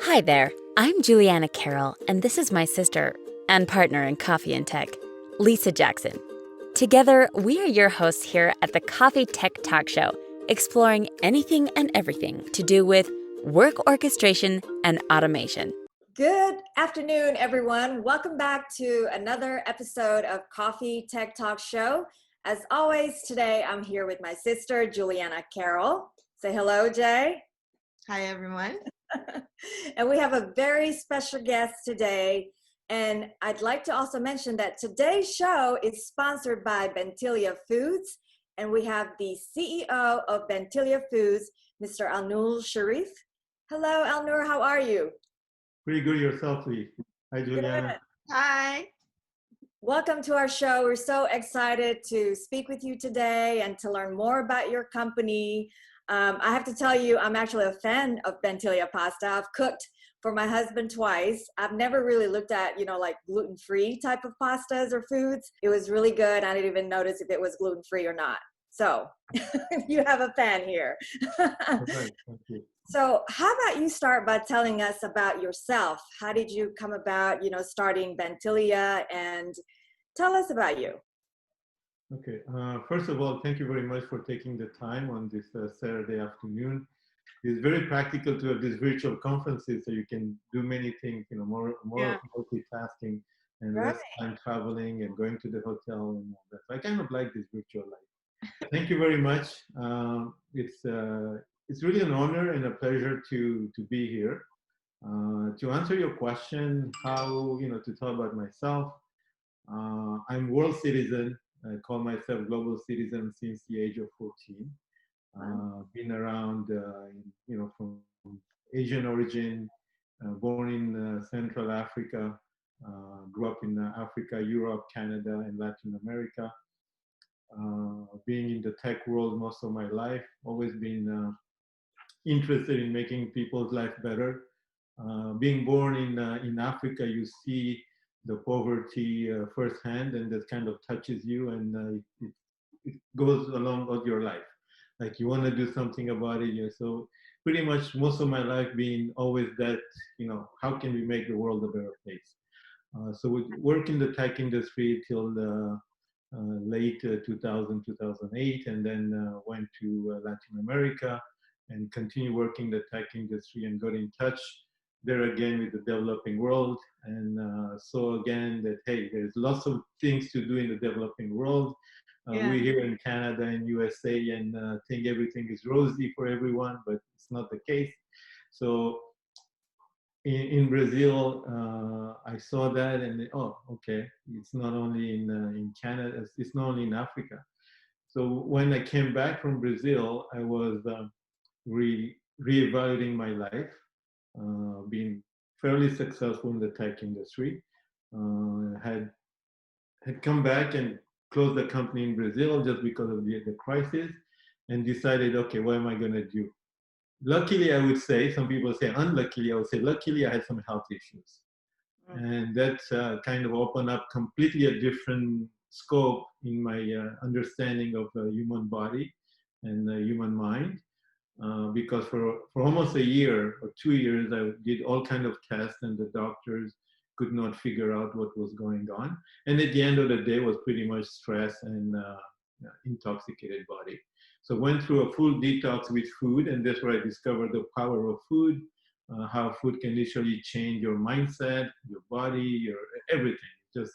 Hi there, I'm Juliana Carroll, and this is my sister and partner in Coffee and Tech, Lisa Jackson. Together, we are your hosts here at the Coffee Tech Talk Show, exploring anything and everything to do with work orchestration and automation. Good afternoon, everyone. Welcome back to another episode of Coffee Tech Talk Show. As always, today I'm here with my sister, Juliana Carroll. Say hello, Jay. Hi, everyone. And we have a very special guest today. And I'd like to also mention that today's show is sponsored by Bentilia Foods. And we have the CEO of Bentilia Foods, Mr. Alnoor Sharif. Hello, Alnoor. How are you? Pretty good yourself, Lee. Hi, Juliana. Good. Hi. Welcome to our show. We're so excited to speak with you today and to learn more about your company. I have to tell you, I'm actually a fan of Bentilia pasta. I've cooked for my husband twice. I've never really looked at, like gluten-free type of pastas or foods. It was really good. I didn't even notice if it was gluten-free or not. So you have a fan here. Right, thank you. So how about you start by telling us about yourself? How did you come about, starting Bentilia, and tell us about you. Okay, first of all, thank you very much for taking the time on this Saturday afternoon. It's very practical to have these virtual conferences so you can do many things, more multitasking and Right. less time traveling and going to the hotel and all that. So I kind of like this virtual life. Thank you very much. It's really an honor and a pleasure to be here. To answer your question, how to talk about myself, I'm world citizen. I call myself global citizen since the age of 14. Been around, from Asian origin, born in Central Africa, grew up in Africa, Europe, Canada, and Latin America. Being in the tech world most of my life, always been interested in making people's life better. Being born in Africa, you see the poverty firsthand, and that kind of touches you, and it goes along with your life. Like you want to do something about it. Yeah. So pretty much most of my life being always that, how can we make the world a better place? So we work in the tech industry till the late 2000, 2008, and then went to Latin America and continue working the tech industry and got in touch there again with the developing world, and saw again that, hey, there's lots of things to do in the developing world. We here in Canada and USA and think everything is rosy for everyone, but it's not the case. So in Brazil, I saw that and okay, it's not only in Canada, it's not only in Africa. So when I came back from Brazil, I was reevaluating my life, being fairly successful in the tech industry, had come back and closed the company in Brazil just because of the crisis, and decided, okay, what am I going to do? Luckily, I would say, some people say unluckily, I would say luckily I had some health issues. And that kind of opened up completely a different scope in my understanding of the human body and the human mind. Because for almost a year or 2 years, I did all kind of tests, and the doctors could not figure out what was going on. And at the end of the day, was pretty much stress and intoxicated body. So went through a full detox with food, and that's where I discovered the power of food, how food can literally change your mindset, your body, your everything. It just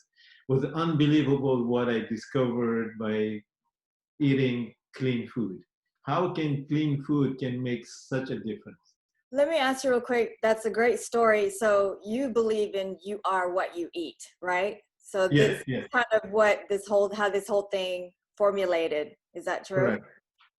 was unbelievable what I discovered by eating clean food. How can clean food can make such a difference? Let me ask you real quick. That's a great story. So you believe in you are what you eat, right? So this is kind of what how this whole thing formulated. Is that true?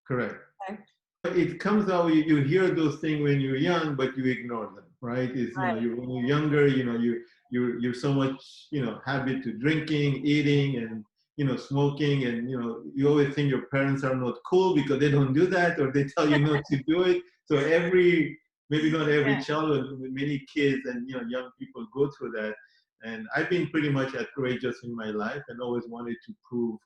Correct. Okay. It comes out, you hear those things when you're young, but you ignore them, right? It's, Right. when you're younger, you're so much, habit to drinking, eating, and, smoking, and, you always think your parents are not cool because they don't do that, or they tell you not to do it. So maybe not every child, but many kids and, young people go through that. And I've been pretty much outrageous in my life and always wanted to prove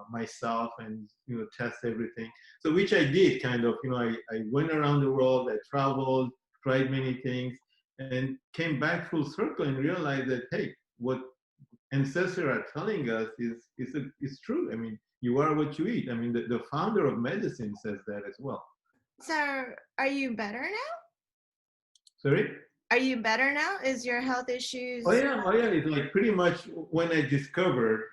myself and test everything. So which I did kind of. I went around the world. I traveled. tried many things, and came back full circle and realized that, hey, what ancestors are telling us is true. I mean, you are what you eat. I mean, the founder of medicine says that as well. So, are you better now? Sorry? Are you better now? Is your health issues? Oh yeah. It's like pretty much when I discovered,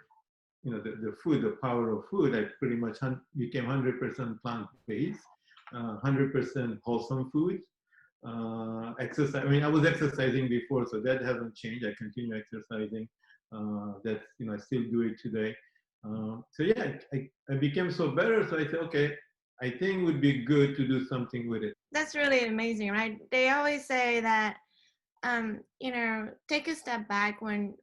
the food, the power of food, I pretty much became 100% plant-based, 100% wholesome food. Exercise. I mean, I was exercising before, so that hasn't changed. I continue exercising. I still do it today. So yeah, I became so better. So I said, okay, I think it would be good to do something with it. That's really amazing, right? They always say that, take a step back when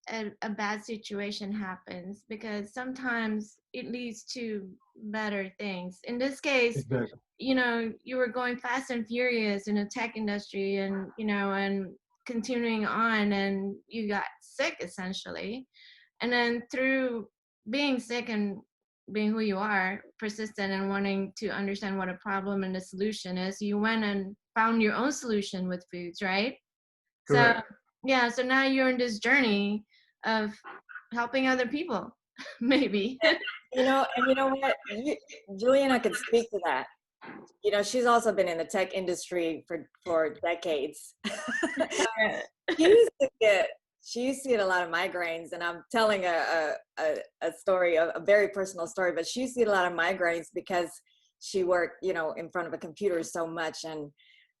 a bad situation happens, because sometimes it leads to better things. In this case, Exactly. You were going fast and furious in the tech industry, and and continuing on, and you got sick essentially. And then through being sick and being who you are, persistent and wanting to understand what a problem and the solution is, you went and found your own solution with foods, right? Correct. So yeah, so now you're in this journey of helping other people, maybe. And you know what? Juliana could speak to that. She's also been in the tech industry for decades. She used to get a lot of migraines, and I'm telling a story, a very personal story, but she used to get a lot of migraines because she worked, in front of a computer so much, and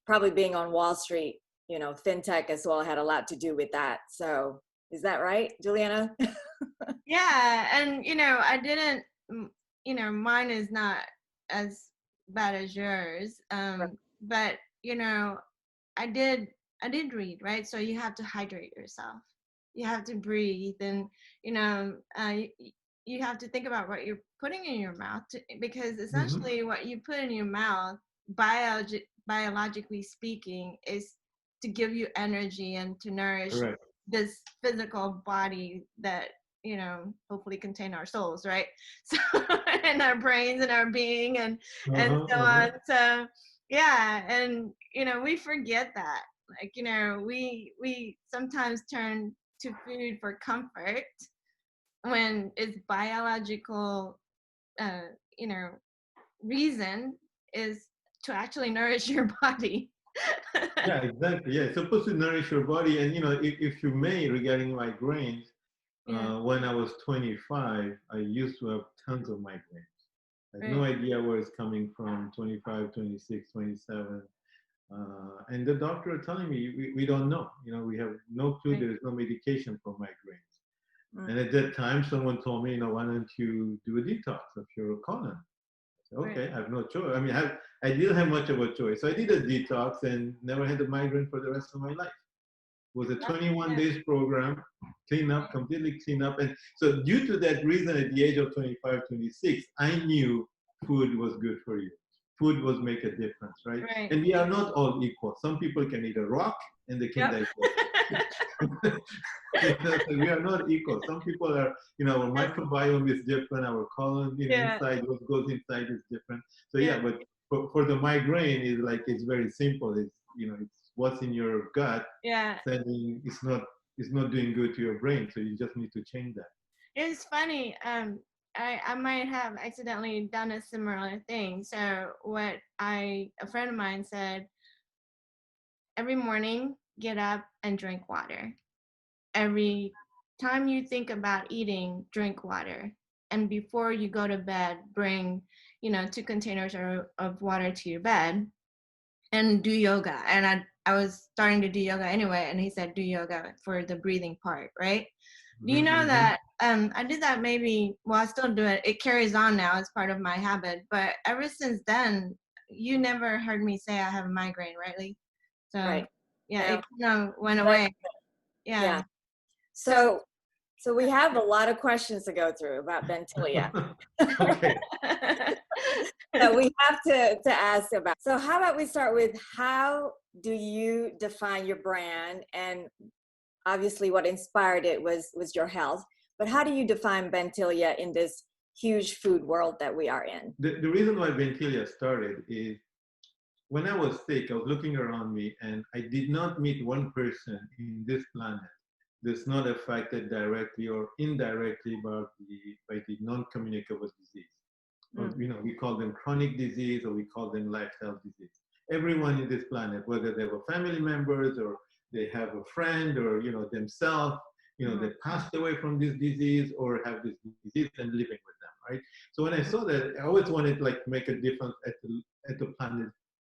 probably being on Wall Street, fintech as well had a lot to do with that. So is that right, Juliana? Yeah, and I didn't, mine is not as bad as yours, but I did read, right? So you have to hydrate yourself, you have to breathe, and you have to think about what you're putting in your mouth, because essentially what you put in your mouth, biologically speaking, is to give you energy and to nourish Correct. this physical body that hopefully contain our souls, right? So and our brains and our being, and so on. So yeah, and we forget that, like we sometimes turn to food for comfort when its biological reason is to actually nourish your body. Yeah, exactly. Yeah, it's supposed to nourish your body. And if you may, regarding migraines, when I was 25, I used to have tons of migraines. I had no idea where it's coming from. 25, 26, 27. And the doctor are telling me, we don't know. We have no clue. There is no medication for migraines. And at that time, someone told me, why don't you do a detox of your colon? Okay, I have no choice. I mean, I didn't have much of a choice. So I did a detox and never had a migraine for the rest of my life. It was a 21 days program, completely clean up. And so due to that reason, at the age of 25, 26, I knew food was good for you. Food was make a difference, right? And we are not all equal. Some people can eat a rock and they can digest. So we are not equal. Some people are, our microbiome is different. Our colon, inside, what goes inside is different. So but for the migraine, it's very simple. It's it's what's in your gut. Saying it's not doing good to your brain. So you just need to change that. It's funny. I might have accidentally done a similar thing. So a friend of mine said, every morning, get up and drink water. Every time you think about eating, drink water. And before you go to bed, bring, 2 containers of water to your bed, and do yoga. And I was starting to do yoga anyway, and he said, do yoga for the breathing part, right? Do you know that I did that I still do it. It carries on now. It's part of my habit. But ever since then, you never heard me say I have a migraine, right, Lee? So, it kind of went away. Yeah. So we have a lot of questions to go through about Bentilia. Okay. So we have to ask about. So how about we start with, how do you define your brand? And obviously what inspired it was your health. But how do you define Bentilia in this huge food world that we are in? The reason why Bentilia started is when I was sick, I was looking around me and I did not meet one person in this planet that's not affected directly or indirectly by the non-communicable disease. Or, we call them chronic disease or we call them lifestyle disease. Everyone in this planet, whether they have family members or they have a friend or, themselves, they passed away from this disease or have this disease and living with them, right? So when I saw that, I always wanted like to make a difference at the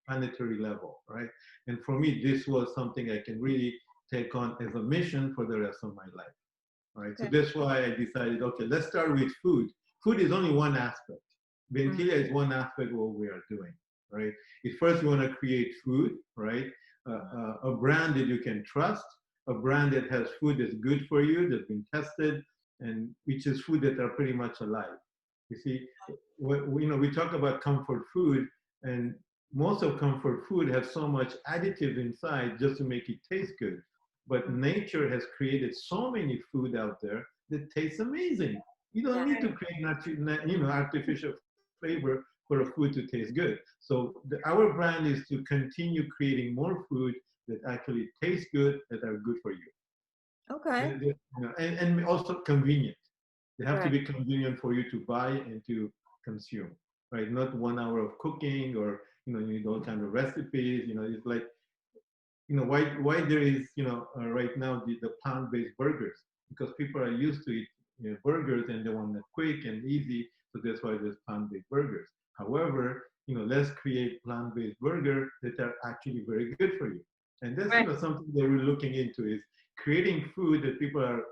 planetary level, right? And for me, this was something I can really take on as a mission for the rest of my life, right? Okay. So that's why I decided, okay, let's start with food. Food is only one aspect. Bentilia is one aspect of what we are doing, right? If first you want to create food, right? A brand that you can trust, a brand that has food that's good for you, that's been tested, and which is food that are pretty much alive. You see, we talk about comfort food, and most of comfort food has so much additive inside just to make it taste good. But nature has created so many food out there that tastes amazing. You don't need to create artificial flavor for a food to taste good. So our brand is to continue creating more food that actually taste good, that are good for you. Okay. And also convenient. They have to be convenient for you to buy and to consume, right? Not 1 hour of cooking or, you need all kind of recipes. It's like, why there is, right now the plant-based burgers, because people are used to eat burgers and they want it quick and easy. So that's why there's plant-based burgers. However, let's create plant-based burgers that are actually very good for you. And that's something that we're looking into, is creating food that people are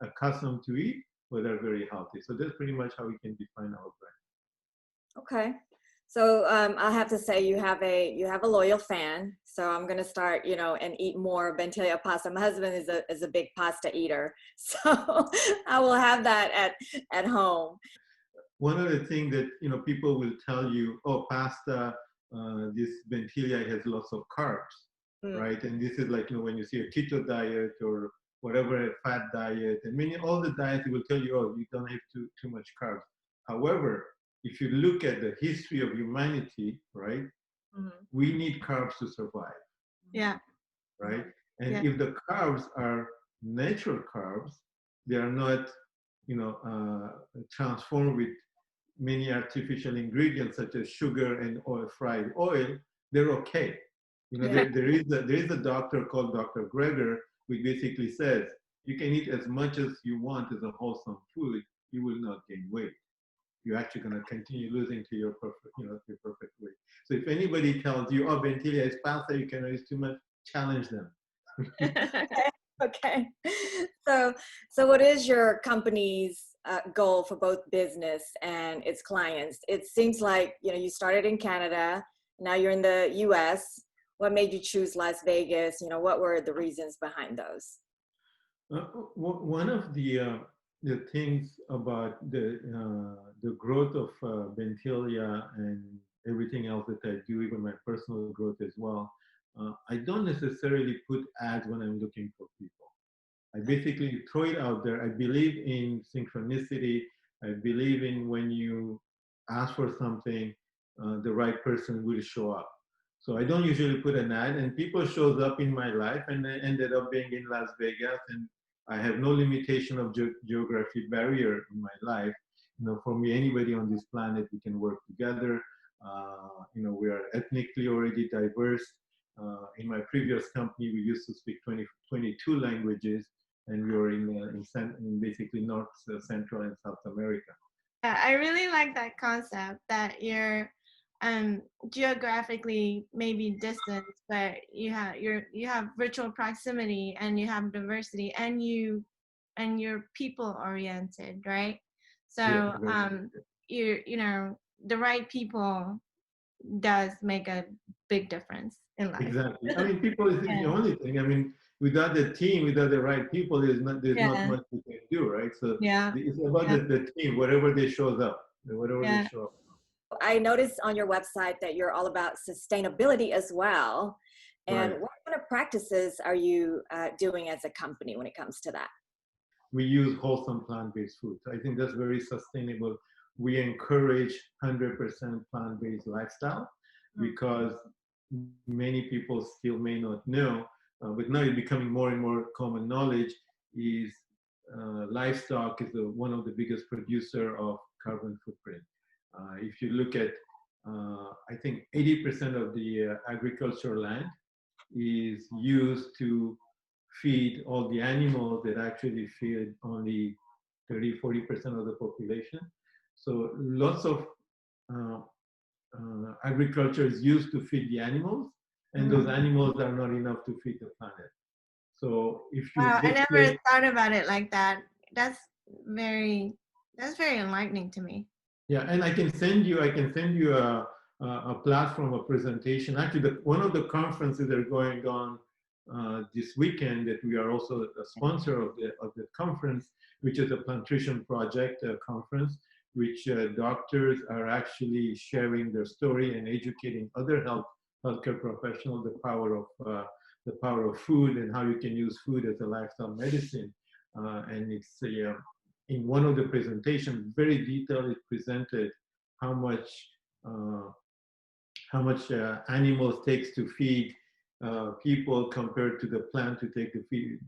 accustomed to eat, but are very healthy. So that's pretty much how we can define our brand. Okay. So I have to say you have a loyal fan. So I'm gonna start, and eat more Bentilia pasta. My husband is a big pasta eater, so I will have that at home. One of the things that people will tell you, oh, pasta, this Bentilia has lots of carbs, right? And this is like when you see a keto diet or whatever, a fat diet, and all the diets will tell you, oh, you don't have too much carbs. However, if you look at the history of humanity, right, we need carbs to survive. Yeah. Right? And if the carbs are natural carbs, they are not, transformed with many artificial ingredients such as sugar and fried oil, they're okay. There is a doctor called Dr. Greger, who basically says you can eat as much as you want as a wholesome food, you will not gain weight. You're actually going to continue losing to your perfect weight. So if anybody tells you, oh, Bentilia is pasta, you can eat too much, challenge them. Okay. So what is your company's goal for both business and its clients? It seems like, you started in Canada, now you're in the US. What made you choose Las Vegas? What were the reasons behind those? One of the things about the growth of Bentilia and everything else that I do, even my personal growth as well, I don't necessarily put ads when I'm looking for people. I basically throw it out there. I believe in synchronicity. I believe in when you ask for something, the right person will show up. So I don't usually put an ad, and people shows up in my life, and they ended up being in Las Vegas, and I have no limitation of geography barrier in my life. For me, anybody on this planet, we can work together. We are ethnically already diverse. In my previous company, we used to speak 22 languages, and we were in basically North, Central, and South America. Yeah, I really like that concept that you're geographically maybe distant, but you have virtual proximity and you have diversity and you're people oriented, right? So the right people does make a big difference in life. Exactly. I mean, people is the only thing. I mean, without the team, without the right people, there's not much we can do, right? So it's about the team, whatever they shows up, they show up. I noticed on your website that you're all about sustainability as well. And what kind of practices are you doing as a company when it comes to that? We use wholesome plant-based food. I think that's very sustainable. We encourage 100% plant-based lifestyle because many people still may not know, but now it's becoming more and more common knowledge, is livestock is one of the biggest producer of carbon footprint. If you look at, I think 80% of the agricultural land is used to feed all the animals that actually feed only 30–40% of the population. So lots of agriculture is used to feed the animals, and those animals are not enough to feed the planet. So if you Wow, I never display, thought about it like that. That's very enlightening to me. yeah, and I can send you a platform, a presentation. Actually, one of the conferences that are going on this weekend, that we are also a sponsor of the conference, which is a Plantation Project conference, which doctors are actually sharing their story and educating other healthcare professionals the power of food and how you can use food as a lifestyle medicine. And it's in one of the presentations, very detailed, it presented how much animals takes to feed people compared to the plant to feed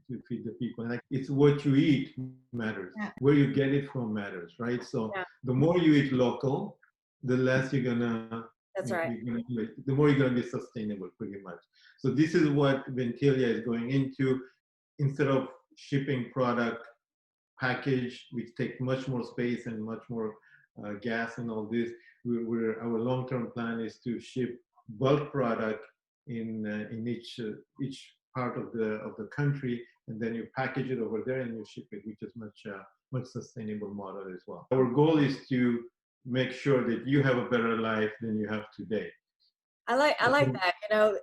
the people. And it's what you eat matters. Yeah. Where you get it from matters, right? So the more you eat local, the less you're gonna. That's right. The more you're gonna be sustainable, pretty much. So this is what Bentilia is going into. Instead of shipping product package, which take much more space and much more gas and all this, our long-term plan is to ship bulk product in each part of the country, and then you package it over there and you ship it, which is much sustainable model as well. Our goal is to make sure that you have a better life than you have today. I like that. You know,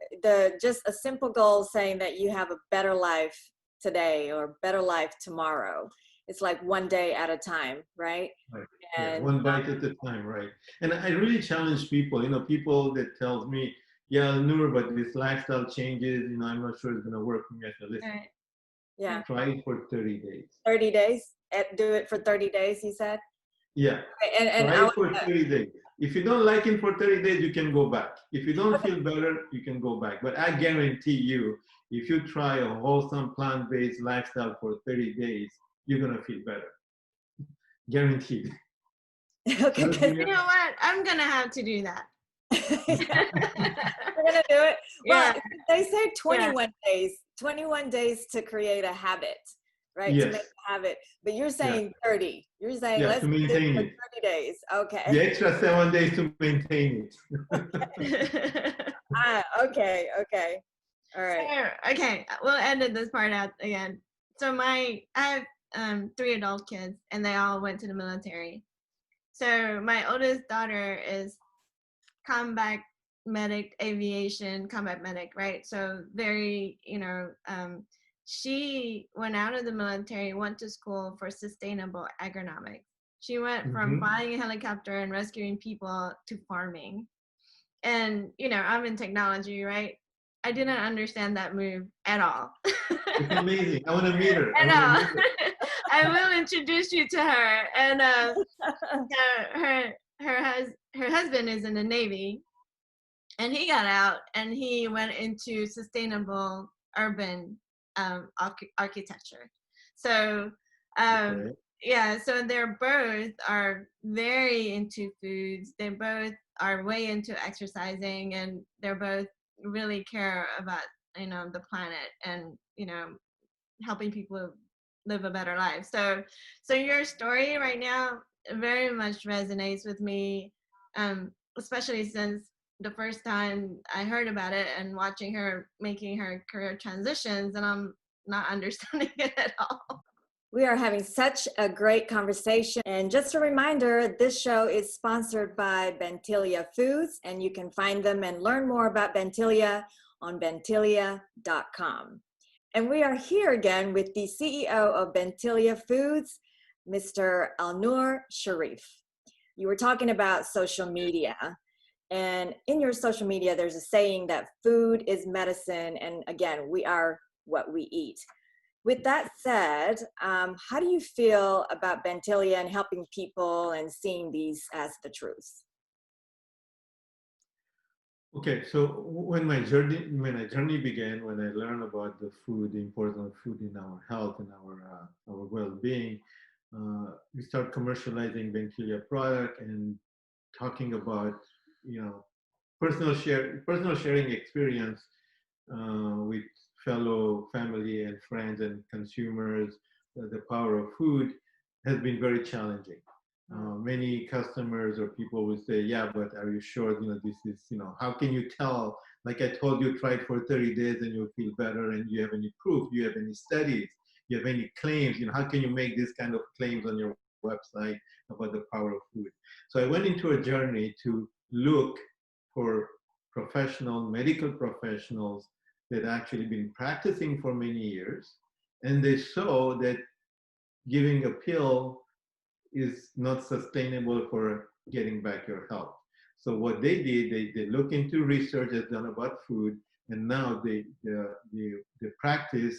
just a simple goal saying that you have a better life today or better life tomorrow. It's like one day at a time, right? Right. And Yeah, one bite at a time, right? And I really challenge people. People that tells me, "Yeah, Alnoor, but this lifestyle changes. I'm not sure it's going to work for me." I said, "Listen, Right. yeah, try it for 30 days. 30 days. Do it for 30 days. You said. Yeah, And try it for 30 days. If you don't like it for 30 days, you can go back. If you don't feel better, you can go back. But I guarantee you, if you try a wholesome plant-based lifestyle for 30 days, you're going to feel better. Guaranteed." Okay, You know what? I'm gonna have to do that. we're gonna do it. Well, Yeah. they say 21 days. 21 days to create a habit, right? Yes. To make a habit. But you're saying 30. You're saying Yeah, let's to do this maintain for it. 30 days. Okay. The extra 7 days to maintain it. Okay. All right. So, okay, we'll edit this part out again. So I have 3 adult kids, and they all went to the military. So my oldest daughter is combat medic, aviation combat medic, right? So very, she went out of the military, went to school for sustainable agronomics. She went from buying a helicopter and rescuing people to farming. And, I'm in technology, right? I didn't understand that move at all. It's amazing. I want to meet her. At all. I will introduce you to her. And her husband is in the Navy, and he got out and he went into sustainable urban architecture. So yeah, so they're both are very into foods. They both are way into exercising, and they're both really care about the planet and helping people live a better life. So your story right now very much resonates with me, especially since the first time I heard about it and watching her making her career transitions, and I'm not understanding it at all. We are having such a great conversation. And just a reminder, this show is sponsored by Bentilia Foods, and you can find them and learn more about Bentilia on bentilia.com. And we are here again with the CEO of Bentilia Foods, Mr. Alnoor Sharif. You were talking about social media. And in your social media, there's a saying that food is medicine. And again, we are what we eat. With that said, how do you feel about Bentilia and helping people and seeing these as the truth? Okay, so when my journey began, when I learned about the food, the importance of food in our health and our well-being, we start commercializing Bentilia product and talking about, you know, personal sharing experience with fellow family and friends and consumers. The power of food has been very challenging. Many customers or people will say, "Yeah, but are you sure? This is, how can you tell? Like I told you, try it for 30 days and you'll feel better. And you have any proof? Do you have any studies? You have any claims? How can you make this kind of claims on your website about the power of food?" So I went into a journey to look for medical professionals that actually been practicing for many years, and they saw that giving a pill is not sustainable for getting back your health. So what they did, they look into research that's done about food, and now they practice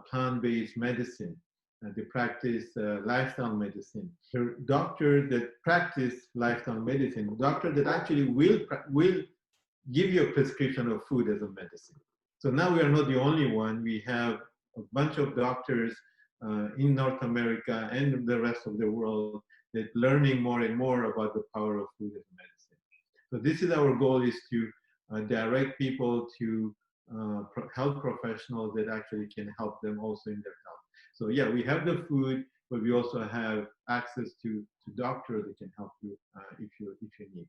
plant-based medicine. They practice lifestyle medicine. There are doctors that practice lifestyle medicine, doctors that actually will give you a prescription of food as a medicine. So now we are not the only one. We have a bunch of doctors in North America and the rest of the world that learning more and more about the power of food as medicine. So this is our goal, is to direct people to health professionals that actually can help them also in their health. So yeah, we have the food, but we also have access to doctors that can help you if you need.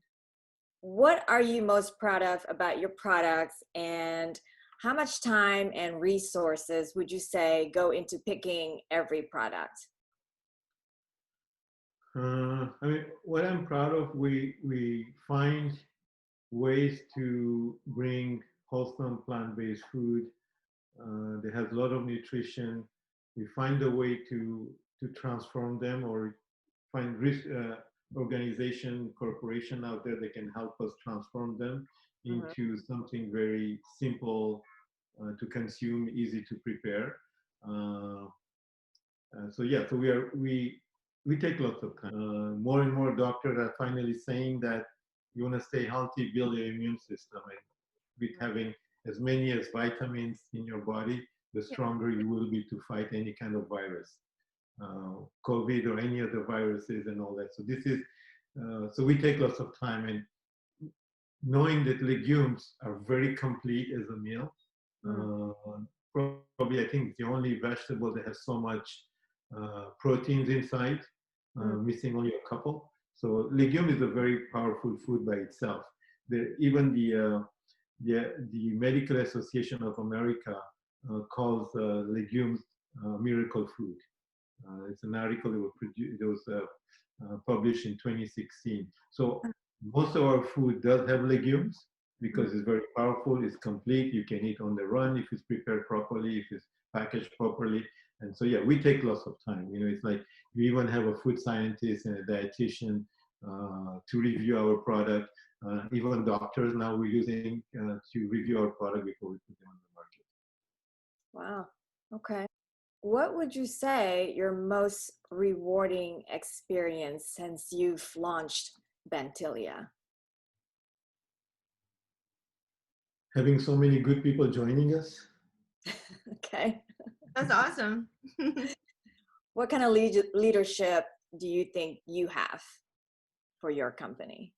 What are you most proud of about your products, and how much time and resources would you say go into picking every product? I mean, what I'm proud of, we find ways to bring wholesome plant-based food that has a lot of nutrition. We find a way to transform them, or find organization, corporation out there that can help us transform them into something very simple to consume, easy to prepare. Uh, so yeah, so we take lots of time. More and more doctors are finally saying that you want to stay healthy, build your immune system, and with having as many as vitamins in your body, the stronger you will be to fight any kind of virus, COVID or any other viruses and all that. So this is so we take lots of time, and knowing that legumes are very complete as a meal. Probably I think it's the only vegetable that has so much proteins inside, missing only a couple. So legume is a very powerful food by itself. Even the Medical Association of America calls legumes miracle food. It's an article that was published in 2016. So most of our food does have legumes because it's very powerful, it's complete, you can eat on the run if it's prepared properly, if it's packaged properly. And so, yeah, we take lots of time. It's like we even have a food scientist and a dietitian to review our product. Even doctors now we're using to review our product before we put them on the market. Wow. Okay. What would you say your most rewarding experience since you've launched Bentilia? Having so many good people joining us. Okay. That's awesome. What kind of leadership do you think you have for your company?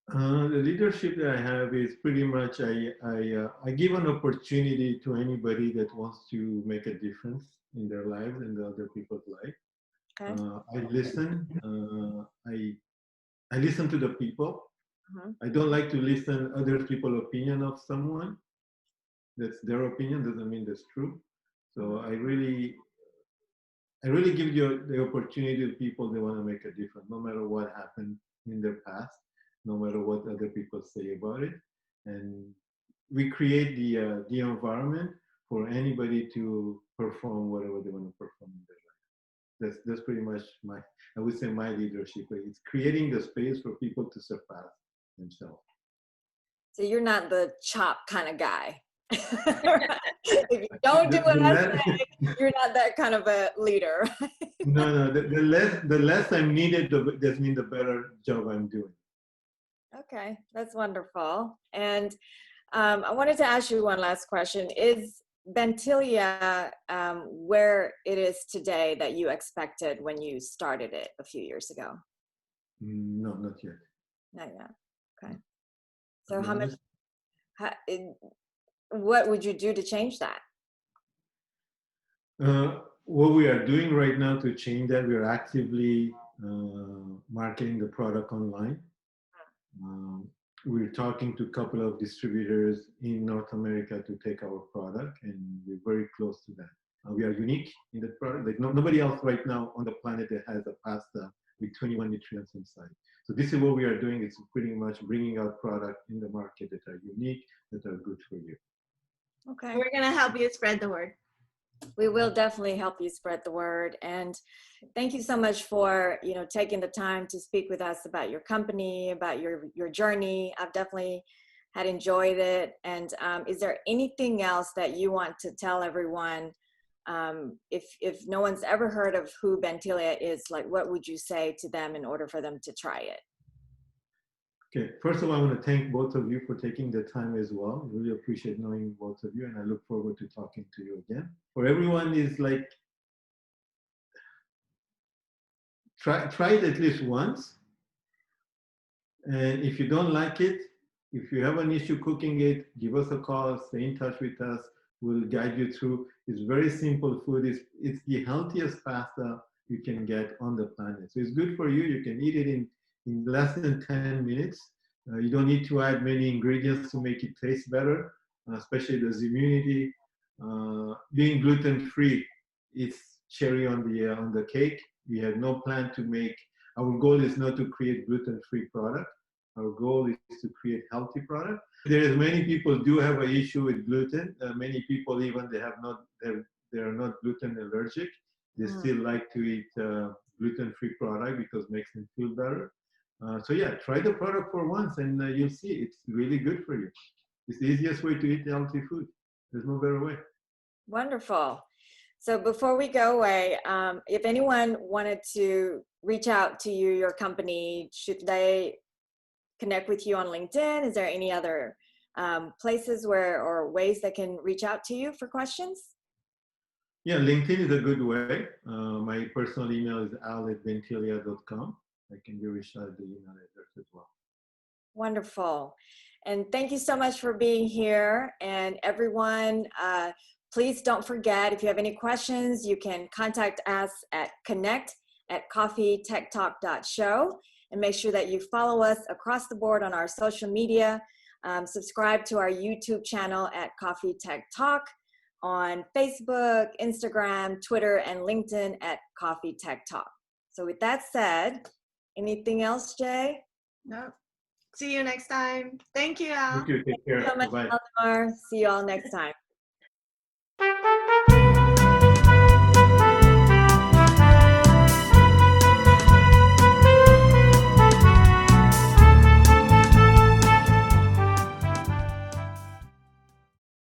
The leadership that I have is pretty much I give an opportunity to anybody that wants to make a difference in their lives and the other people's life. Okay. I listen. I listen to the people. I don't like to listen other people's opinion of someone. That's their opinion, doesn't mean that's true. So I really give you the opportunity to people that want to make a difference, no matter what happened in their past, no matter what other people say about it. And we create the environment for anybody to perform whatever they want to perform in their life. That's pretty much I would say my leadership. It's creating the space for people to surpass themselves. So you're not the chop kind of guy. If you don't do what I say, you're not that kind of a leader. No. The less I'm needed, that means the better job I'm doing. Okay, that's wonderful. And I wanted to ask you one last question. Is Bentilia where it is today that you expected when you started it a few years ago? No, not yet. Not yet. Okay. To So be how much, honest. what would you do to change that? What we are doing right now to change that, we are actively marketing the product online. We're talking to a couple of distributors in North America to take our product, and we're very close to that. We are unique in that product. Like nobody else right now on the planet that has a pasta with 21 nutrients inside. So this is what we are doing. It's pretty much bringing out product in the market that are unique, that are good for you. Okay. We're going to help you spread the word. We will definitely help you spread the word. And thank you so much for, taking the time to speak with us about your company, about your journey. I've definitely had enjoyed it. And is there anything else that you want to tell everyone? If no one's ever heard of who Bentilia is, like, what would you say to them in order for them to try it? Okay, first of all, I want to thank both of you for taking the time as well. Really appreciate knowing both of you, and I look forward to talking to you again. For everyone is like, try it at least once. And if you don't like it, if you have an issue cooking it, give us a call, stay in touch with us. We'll guide you through. It's very simple food. It's the healthiest pasta you can get on the planet. So it's good for you. You can eat it in less than 10 minutes. You don't need to add many ingredients to make it taste better, especially the immunity. Being gluten-free, it's cherry on the cake. We have no plan to make, our goal is not to create gluten-free product. Our goal is to create healthy product. There's many people do have an issue with gluten. Many people even they are not gluten allergic. They still like to eat gluten-free product because it makes them feel better. So yeah, try the product for once and you'll see it's really good for you. It's the easiest way to eat healthy food. There's no better way. Wonderful. So before we go away, if anyone wanted to reach out to you, your company, should they connect with you on LinkedIn? Is there any other places or ways they can reach out to you for questions? Yeah, LinkedIn is a good way. My personal email is al@bentilia.com. I can be reached at the email address as well. Wonderful. And thank you so much for being here. And everyone, please don't forget, if you have any questions, you can contact us at connect@coffeetechtalk.show. And make sure that you follow us across the board on our social media. Subscribe to our YouTube channel at Coffee Tech Talk, on Facebook, Instagram, Twitter, and LinkedIn at Coffee Tech Talk. So with that said, anything else, Jay? No. See you next time. Thank you, Al. Thank you. Take care. Thank you so much, Bye-bye. Alnoor. See you all next time.